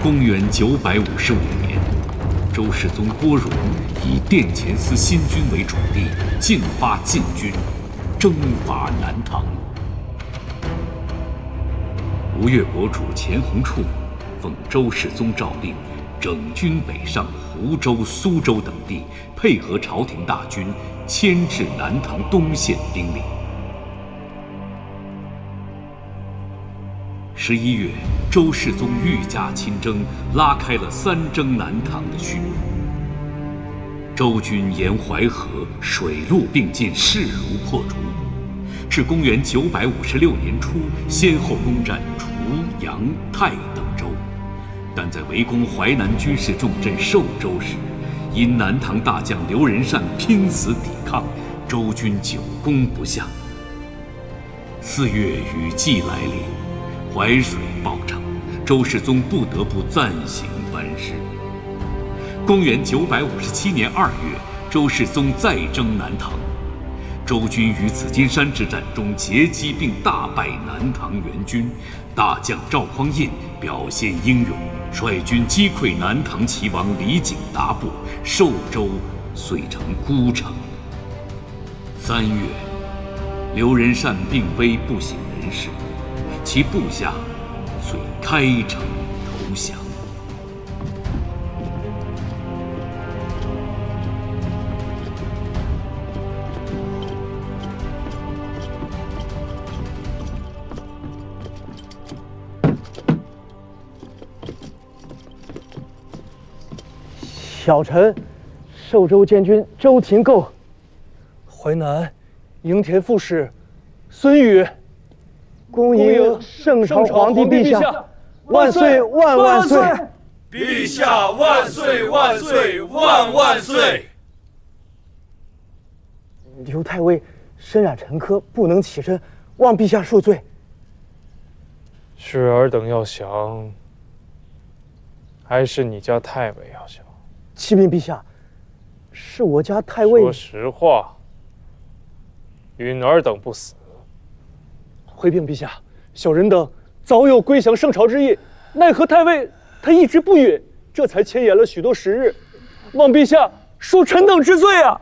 公元955年，周世宗郭荣以殿前司新君为主力，进发禁军，征伐南唐。吴越国主钱弘处奉周世宗诏令，整军北上湖州、苏州等地，配合朝廷大军，牵制南唐东线兵力。11月，周世宗御驾亲征，拉开了三征南唐的序幕。周军沿淮河，水陆并进，势如破竹。至公元956年初，先后攻占滁、阳、泰等州，但在围攻淮南军事重镇寿州时，因南唐大将刘仁善拼死抵抗，周军久攻不下。4月雨季来临，淮水暴涨，周世宗不得不暂行班师。公元957年2月，周世宗再征南唐。周军于紫金山之战中截击并大败南唐援军，大将赵匡胤表现英勇，率军击溃南唐齐王李景达部，寿州遂成孤城。3月，刘仁善病危不省人事，其部下遂开城投降。小臣，寿州监军周廷构。淮南营田副使孙宇。恭迎圣朝皇帝陛下，万岁万万岁！陛下万岁万岁万万岁！刘太尉身染沉疴，不能起身，望陛下恕罪。是尔等要降，还是你家太尉要降？启禀陛下，是我家太尉。说实话，允尔等不死。回禀陛下，小人等早有归降圣朝之意，奈何太尉他一直不允，这才牵延了许多时日，望陛下恕臣等之罪啊！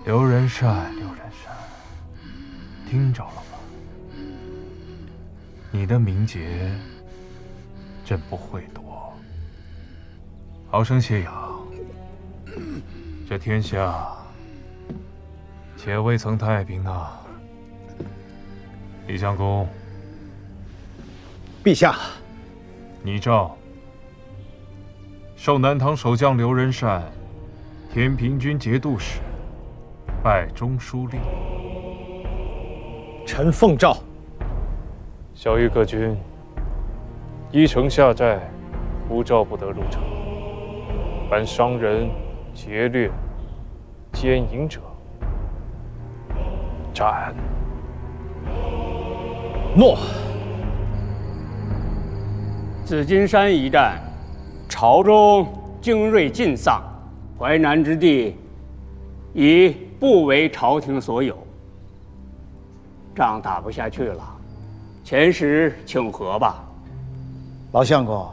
刘仁善，听着了吗？你的名节，朕不会夺。好生歇养。这天下，且未曾太平呢。李相公，陛下，拟诏授南唐守将刘仁善天平军节度使，拜中书令。臣奉诏。小谕各军：依城下寨，无诏不得入城。凡伤人、劫掠、奸淫者，斩。诺。紫金山一战，朝中精锐尽丧，淮南之地已不为朝廷所有，仗打不下去了，遣使请和吧。老相公，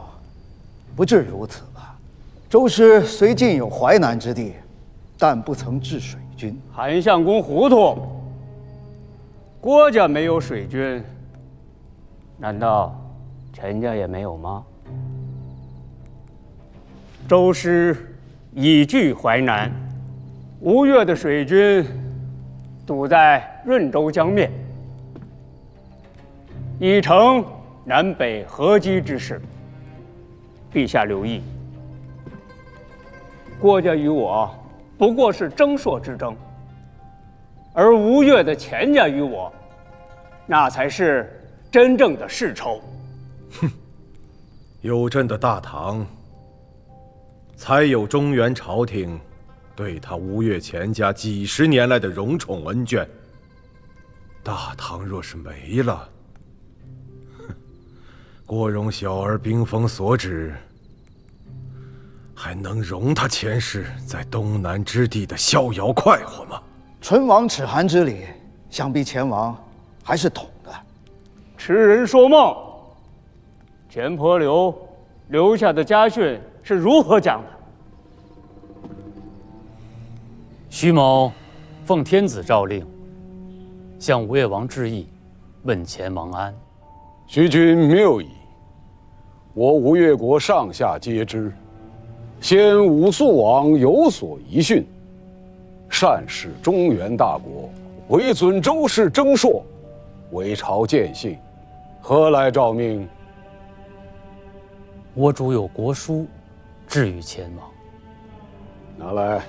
不至如此吧？周师虽尽有淮南之地，但不曾置水军。韩相公糊涂，郭家没有水军，难道陈家也没有吗？周师已据淮南，吴越的水军堵在润州江面，已成南北合击之势。陛下留意，郭家与我不过是征朔之争，而吴越的钱家与我，那才是真正的世仇。哼，有朕的大唐，才有中原朝廷对他吴越钱家几十年来的荣宠恩眷。大唐若是没了，郭荣小儿兵锋所指，还能容他前世在东南之地的逍遥快活吗？唇亡齿寒之礼，想必钱王还是懂的。痴人说梦。钱婆刘留下的家训是如何讲的？徐某奉天子诏令，向吴越王致意，问钱王安。徐君谬矣。我吴越国上下皆知，先武肃王有所遗训，善事中原大国，唯尊周氏征朔，为朝见信，何来诏命？我主有国书，致与钱王。拿来。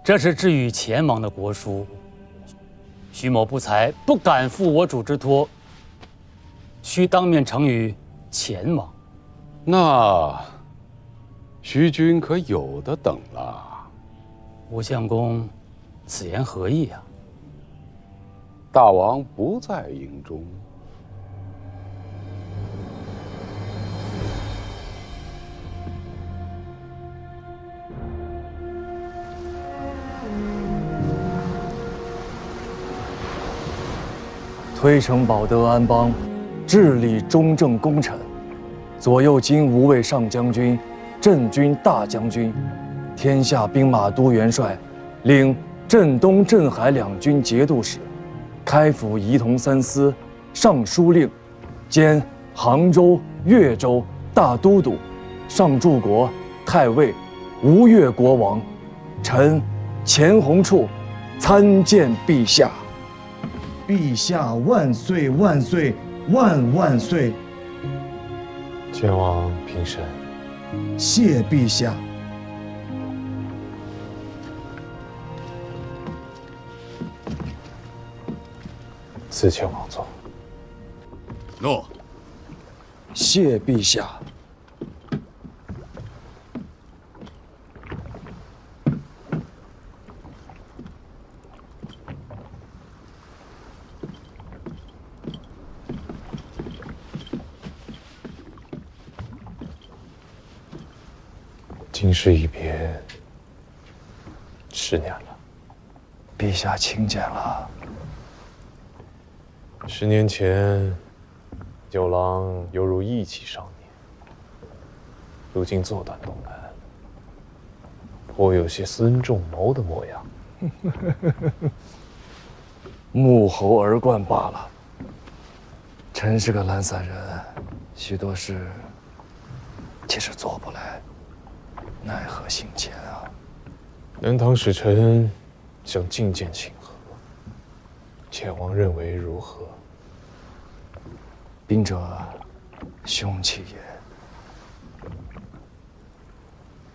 这是致与钱王的国书，徐某不才，不敢负我主之托，须当面呈与钱王。那徐君可有的等了。吴相公，此言何意啊？大王不在营中。推诚保德安邦，治理中正功臣，左右金吾卫上将军、镇军大将军，天下兵马都元帅，领镇东、镇海两军节度使，开府仪同三司、尚书令，兼杭州、越州大都督、上柱国、太尉、吴越国王。臣钱弘处参见陛下。陛下万岁万岁万万岁！前王平身。谢陛下。赐前王坐。诺。谢陛下。今世一别10年了。陛下请见了。10年前，九郎犹如义气少年，如今坐断东南，颇有些孙仲谋的模样。沐猴而冠罢了。臣是个懒散人，许多事其实做不来，奈何心切啊！南唐使臣想觐见请和，前王认为如何？兵者，凶器也。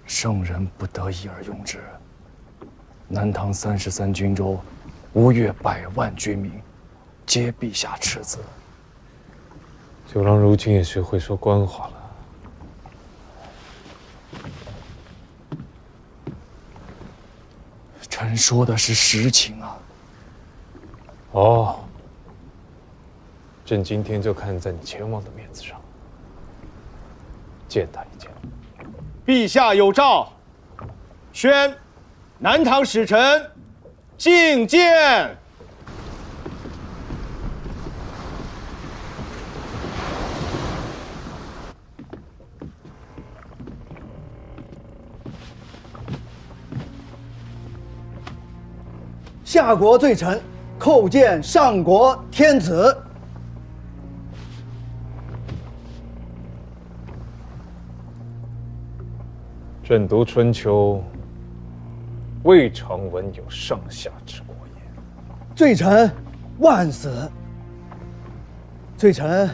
圣人不得已而用之。南唐33军州，吴越100万军民，皆陛下斥资。九郎如今也学会说官话了。臣说的是实情啊。哦，朕今天就看在你前王的面子上，见他一见。陛下有诏，宣南唐使臣觐见。下国罪臣叩见上国天子。朕读春秋，未尝闻有上下之国也。罪臣万死。罪臣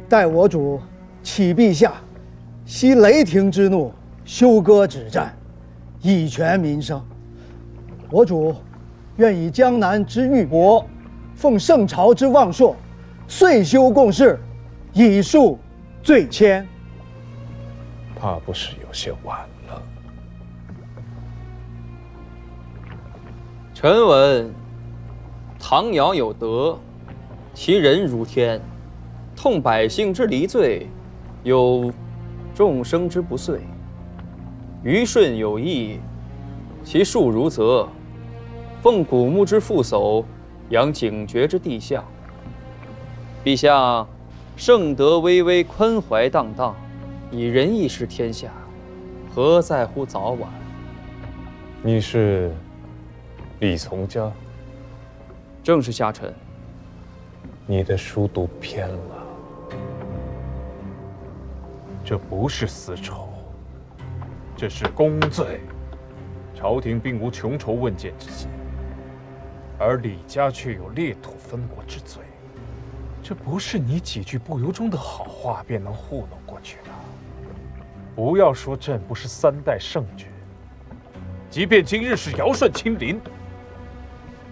待我主启陛下，息雷霆之怒，休割止战，以全民生。我主愿以江南之玉帛，奉圣朝之望朔，岁修共事，以恕罪愆。怕不是有些晚了。臣闻唐尧有德，其人如天，痛百姓之离罪，有众生之不遂；虞舜有义，其术如泽，奉古木之父叟，养警觉之地象。陛下圣德巍巍，宽怀荡荡，以仁义治天下，何在乎早晚？你是李从家？正是下臣。你的书读偏了，这不是私仇，这是公罪。朝廷并无穷仇问谏之心，而李家却有裂土分国之罪。这不是你几句不由衷的好话便能糊弄过去的。不要说朕不是3代圣君，即便今日是尧舜亲临，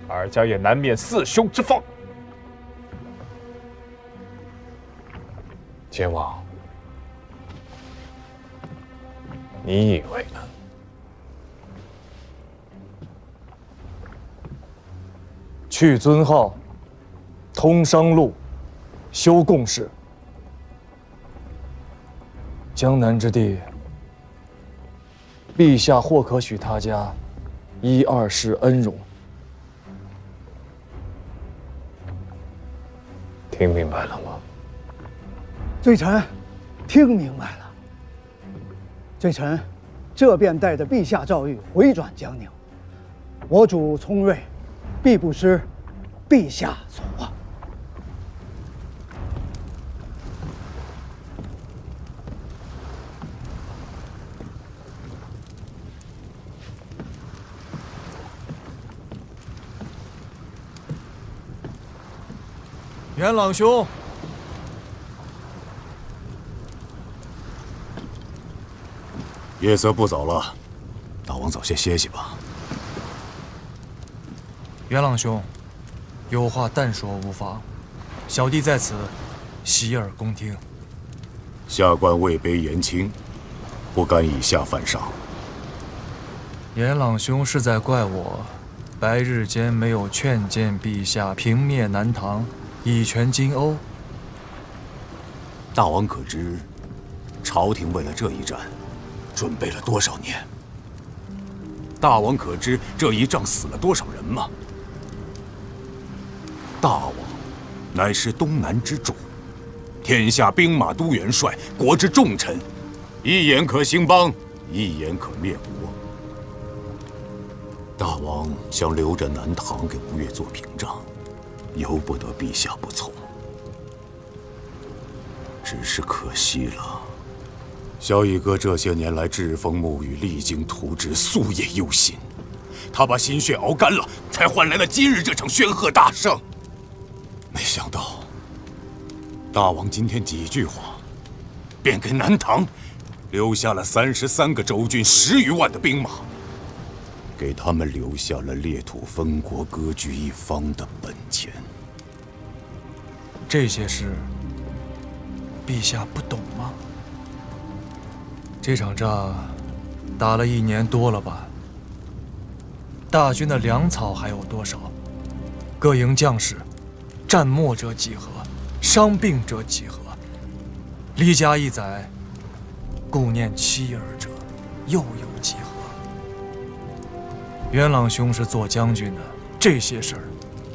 尔家也难免四兄之风。监王，你以为呢？去尊号，通商路，修贡士。江南之地，陛下或可许他家1、2世恩荣。听明白了吗？罪臣听明白了。罪臣这便带着陛下诏谕回转江宁。我主聪睿，必不失陛下所望。元朗兄，夜色不早了，大王早些歇息吧。元朗兄，有话但说无妨，小弟在此洗耳恭听。下官位卑言轻，不敢以下犯上。元朗兄是在怪我白日间没有劝谏陛下平灭南唐，以全金瓯？大王可知，朝廷为了这一战，准备了多少年？大王可知这一仗死了多少人吗？大王乃是东南之主，天下兵马都元帅，国之重臣，一言可兴邦，一言可灭国。大王想留着南唐给吴越做屏障，由不得陛下不从。只是可惜了，萧逸哥这些年来栉风沐雨，励精图治，夙夜忧心。他把心血熬干了，才换来了今日这场轩赫大胜。没想到，大王今天几句话，便给南唐留下了33个州郡，10余万的兵马，给他们留下了裂土分国、割据一方的本钱。这些事，陛下不懂吗？这场仗打了1年多了吧？大军的粮草还有多少？各营将士，战没者几何？伤病者几何？离家一载，顾念妻儿者又有几何？元朗兄是做将军的，这些事儿，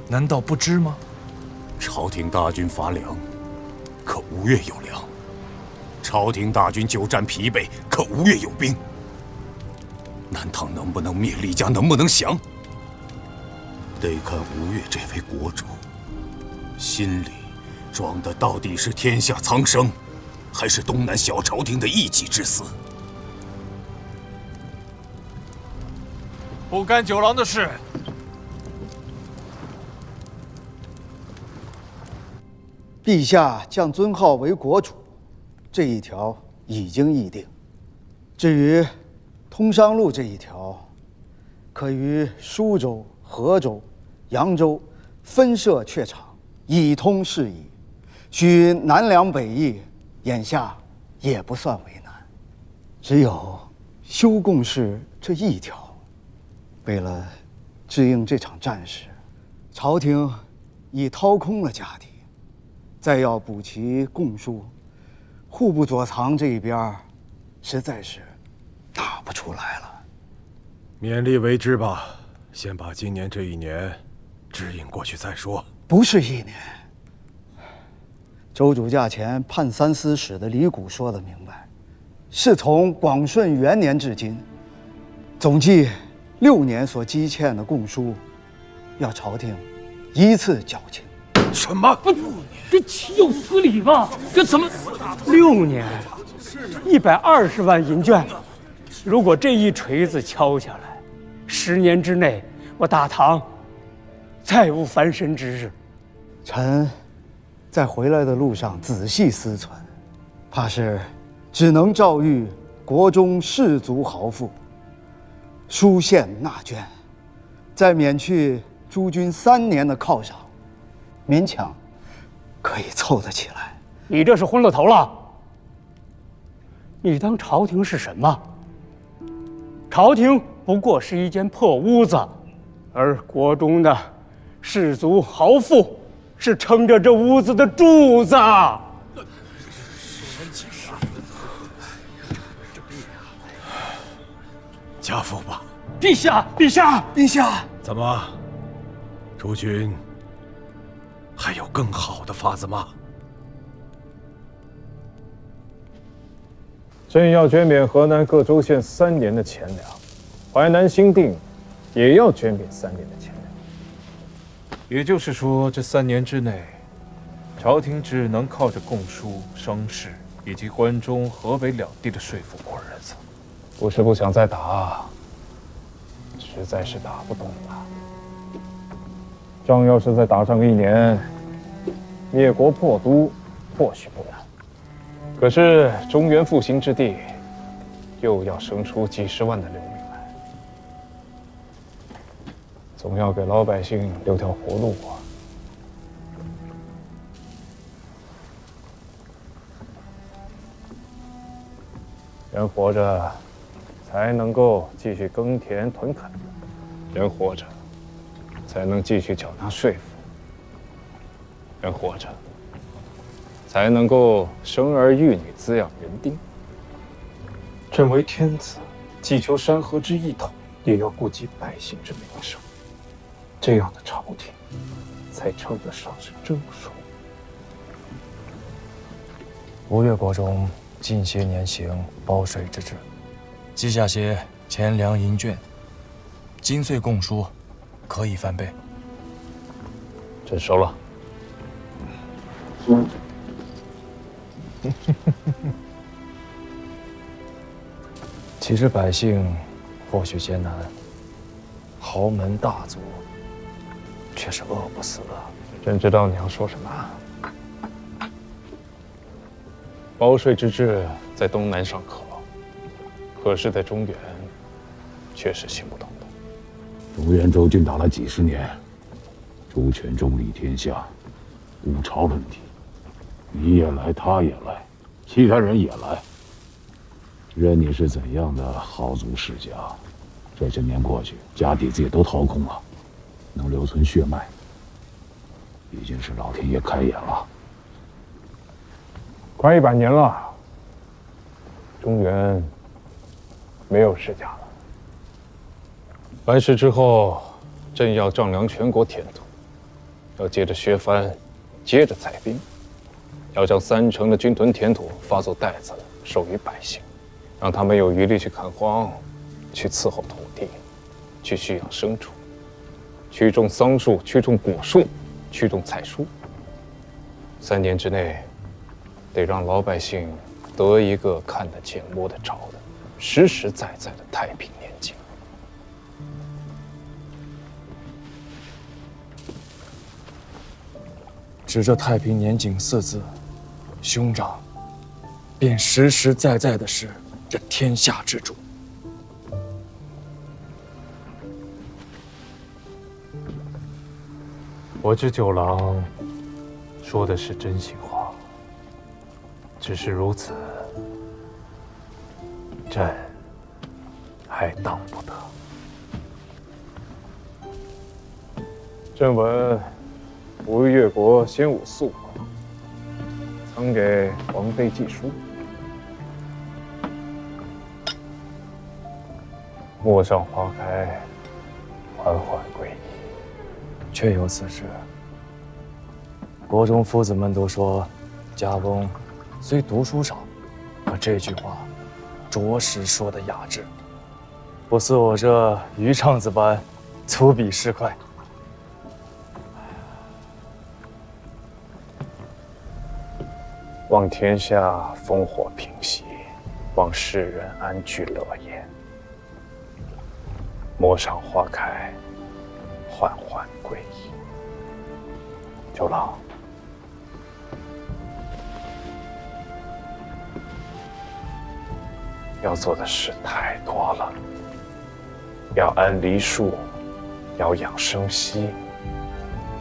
难道不知吗？朝廷大军乏粮，可吴越有粮；朝廷大军久战疲惫，可吴越有兵。南唐能不能灭，李家能不能降，得看吴越这位国主心里装的到底是天下苍生，还是东南小朝廷的一己之私。不干酒廊的事。陛下降尊号为国主，这一条已经议定。至于通商路这一条，可于舒州、河州、扬州分设阙场，以通事宜。许南粮北役，眼下也不算为难。只有修贡事这一条。为了支应这场战事，朝廷已掏空了家底，再要补齐贡书，户部左藏这一边实在是打不出来了。勉力为之吧，先把今年这一年支应过去再说。不是一年。周主驾前判三司使的李谷说得明白，是从广顺元年至今，总计6年所积欠的贡书，要朝廷依次缴清。什么？6年？这岂有此理吧？这怎么？6年，120万银绢。如果这一锤子敲下来，10年之内，我大唐再无翻身之日。臣在回来的路上仔细思忖，怕是只能诏谕国中士族豪富书县纳捐，再免去诸军3年的犒赏，勉强可以凑得起来。你这是昏了头了！你当朝廷是什么？朝廷不过是一间破屋子，而国中的士族豪富是撑着这屋子的柱子。加福吧。陛下，陛下，陛下！怎么，诸君还有更好的法子吗？朕要捐免河南各州县3年的钱粮，淮南新定也要捐免3年的钱粮。也就是说，这3年之内，朝廷只能靠着贡书、声势以及关中、河北两地的税赋过日子。不是不想再打，实在是打不动了。仗要是再打上1年，灭国破都或许不难。可是中原复兴之地，又要生出几10万的流民来，总要给老百姓留条活路啊。人活着，才能够继续耕田屯垦；人活着，才能继续缴纳税赋；人活着，才能够生儿育女，滋养人丁。朕为天子，既求山河之一统，也要顾及百姓之民生。这样的朝廷，才称得上是正数。吴越国中近些年行包税之制，记下些钱粮银绢，金岁贡书，可以翻倍。朕收了。其实百姓或许艰难，豪门大族却是饿不死的。朕知道你要说什么。包税之制在东南尚可，可是在中原却是行不通的。中原周军打了几10年，主权重理天下，五朝轮替，你也来，他也来，其他人也来。任你是怎样的豪族世家，这些年过去，家底子也都掏空了，能留存血脉，已经是老天爷开眼了。快100年了，中原没有世家了。完事之后，朕要丈量全国田土，要接着削藩，接着裁兵，要将3成的军屯田土发作袋子，授予百姓，让他们有余力去垦荒，去伺候土地，去蓄养牲畜，去种桑树，去种果树，去种菜蔬。3年之内，得让老百姓得一个看得见、摸得着的、实实在在的太平年景。指着太平年景4字，兄长便实实在在的是这天下之主。我知九郎说的是真心话，只是如此，朕还当不得。朕闻吴越国先武肃王曾给王妃寄书，陌上花开，缓缓归矣。确有此事。国中夫子们都说，家翁虽读书少，可这句话着实说得雅致，不似我这鱼肠子般粗鄙市侩。望天下烽火平息，望世人安居乐业。陌上花开，缓缓归矣。九郎，要做的事太多了，要安梨树，要养生息，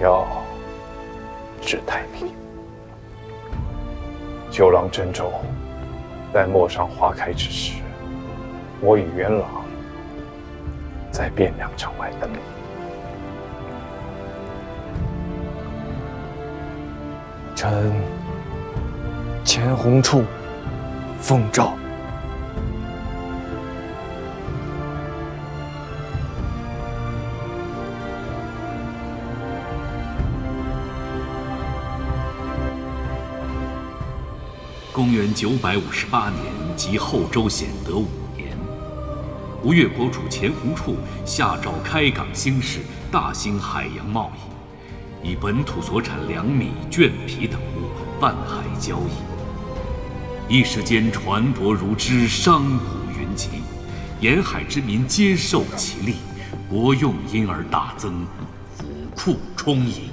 要治太平。九郎珍重，在陌上花开之时，我与元朗在汴梁城外等你。臣前鸿处，奉诏。公元958年即后周显德5年，吴越国主钱弘处下诏开港兴市，大兴海洋贸易，以本土所产粮米、绢皮等物万海交易。一时间船舶如织，商贾云集，沿海之民皆受其利，国用因而大增，府库充盈。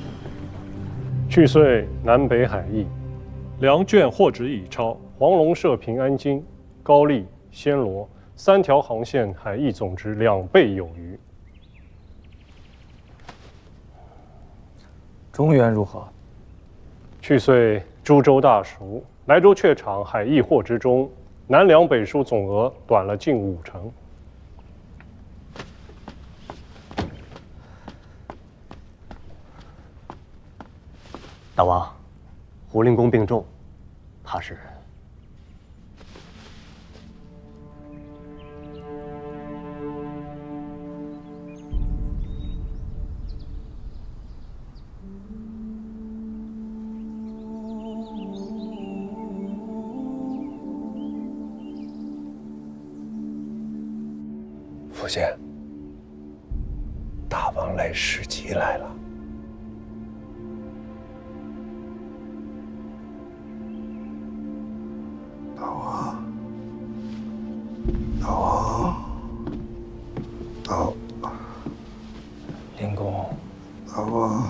去岁南北海役，粮绢货值已超黄龙社平安京、高丽、暹罗3条航线海役总值2倍有余。中原如何？去岁株洲大熟，莱州榷场海役货之中，南粮北输总额短了近50%。大王，胡令公病重，怕是……父亲，大王来使急来了。灵公，大王，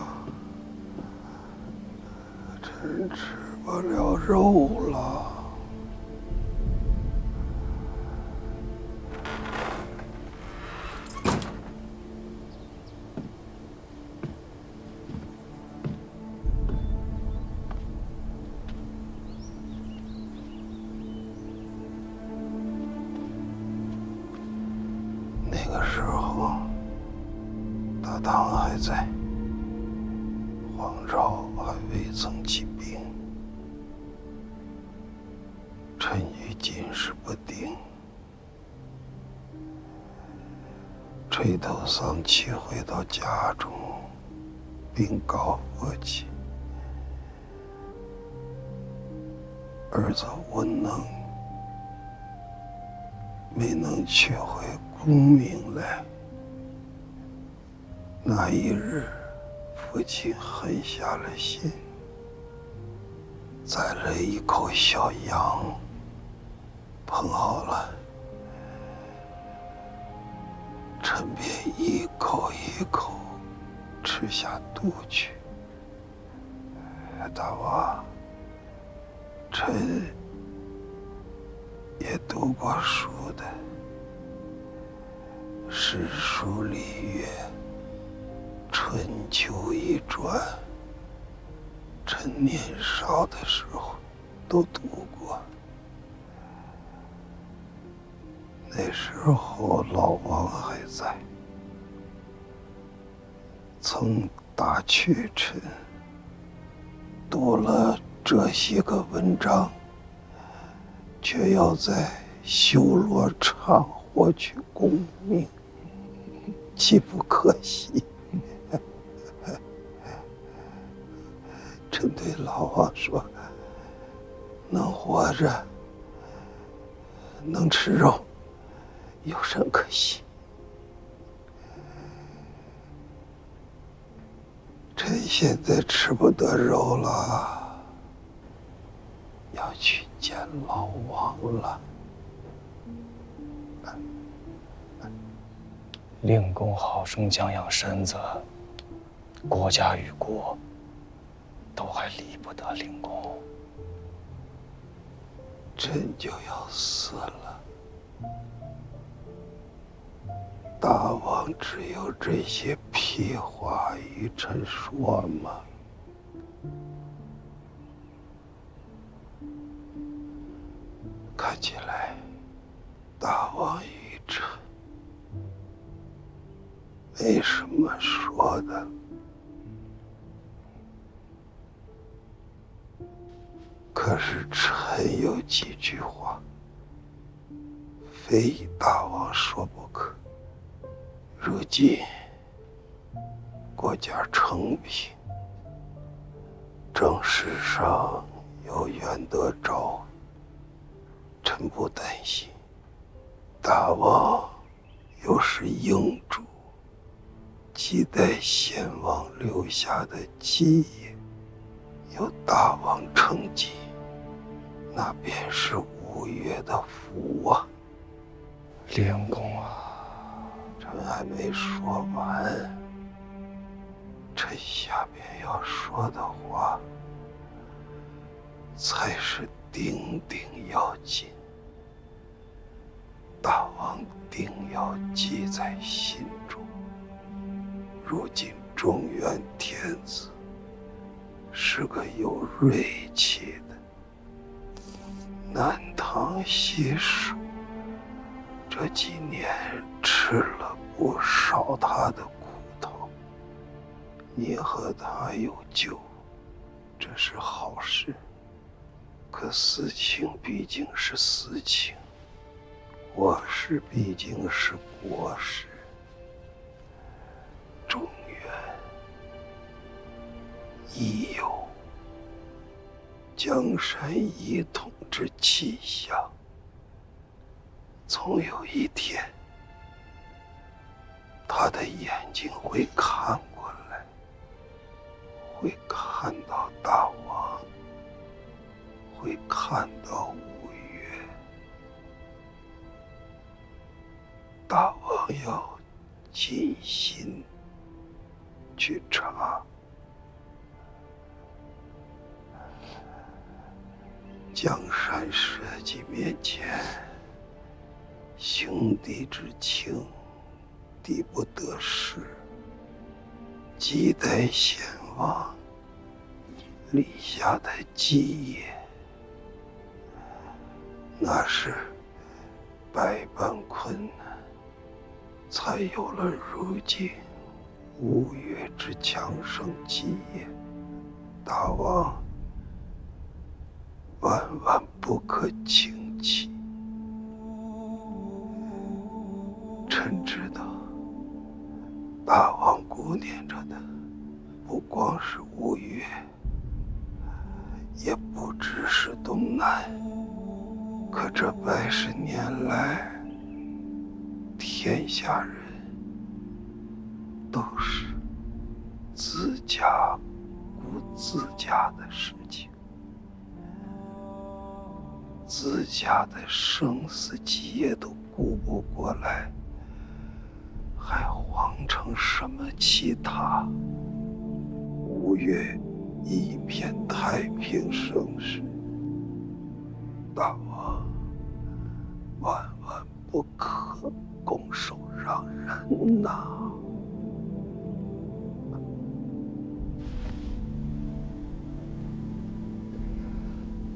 朕吃不了肉了。那个时候，大唐还在，皇朝还未曾起兵，臣于今时不定，垂头丧气回到家中，禀告父亲，儿子无能，没能取回功名来。那一日，父亲狠下了心，宰了一口小羊，烹好了，臣便一口一口吃下肚去。大王，臣也读过书的，诗书礼乐，春秋一传，臣年少的时候都读过。那时候老王还在，曾打屈臣，读了这些个文章，却要在修罗场获取功名，岂不可惜？臣对老王说：“能活着，能吃肉，有甚可惜？”臣现在吃不得肉了，要去见老王了。令公好生将养身子，国家与国都还离不得令公。朕就要死了，大王只有这些屁话与臣说吗？看起来，大王与臣没什么说的。可是臣有几句话，非大王说不可。如今国家成平，政事上有袁德昭，臣不担心。大王又是英主，期待先王留下的基业，有大王承继，那便是吴越的福啊！令公啊，臣还没说完，臣下边要说的话才是顶顶要紧，大王定要记在心中。如今中原天子是个有锐气的，南唐西蜀这几年吃了不少他的苦头，你和他有救，这是好事。可私情毕竟是私情，国事毕竟是国事。中原已有江山一统之气象，总有一天，他的眼睛会看过来，会看到大王，会看到吴越。大王要尽心去查。江山社稷面前，兄弟之情敌不得失。亟待先王立下的基业，那是百般困难，才有了如今吴越之强盛基业。大王万万不可轻弃。臣知道，大王顾念着的不光是吴越，也不只是东南。可这100年来，天下人都是自家顾自家的事情，自家的生死基业都顾不过来，还慌成什么其他？吴越一片太平盛世，大王万万不可拱手让人呐！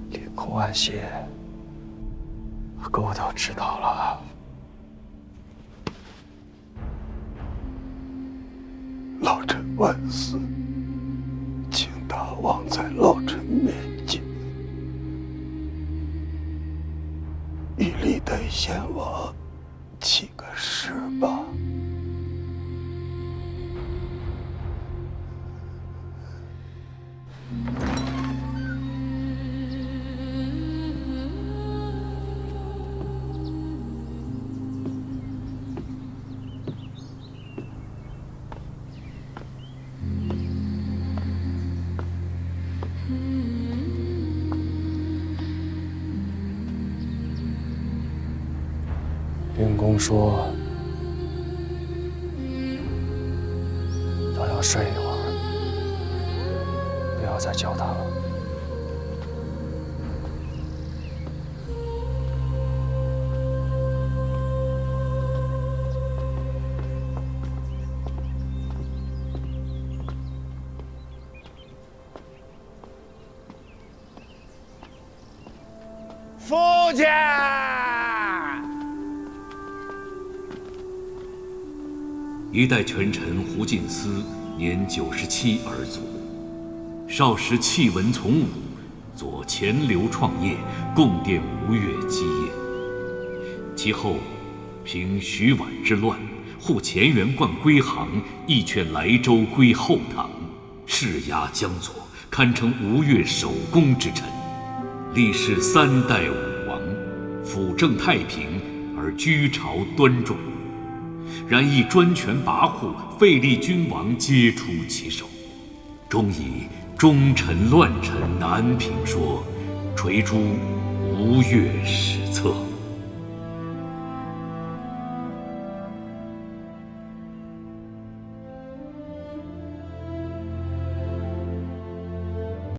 令公安歇，狗都知道了。老臣万死，请大王在老臣面前与历代先王起个誓吧。灵公说他要睡一会儿，不要再叫他了。父亲。一代权臣胡进思年97而卒，少时弃文从武，左钱镠创业，共奠吴越基业。其后平徐皖之乱，护乾元观归航，义劝莱州归后唐，势压江左，堪称吴越首功之臣。历仕3代武王，辅政太平而居朝端重。然亦专权跋扈，废立君王皆出其手，终以忠臣乱臣难评说，垂诸吴越史册。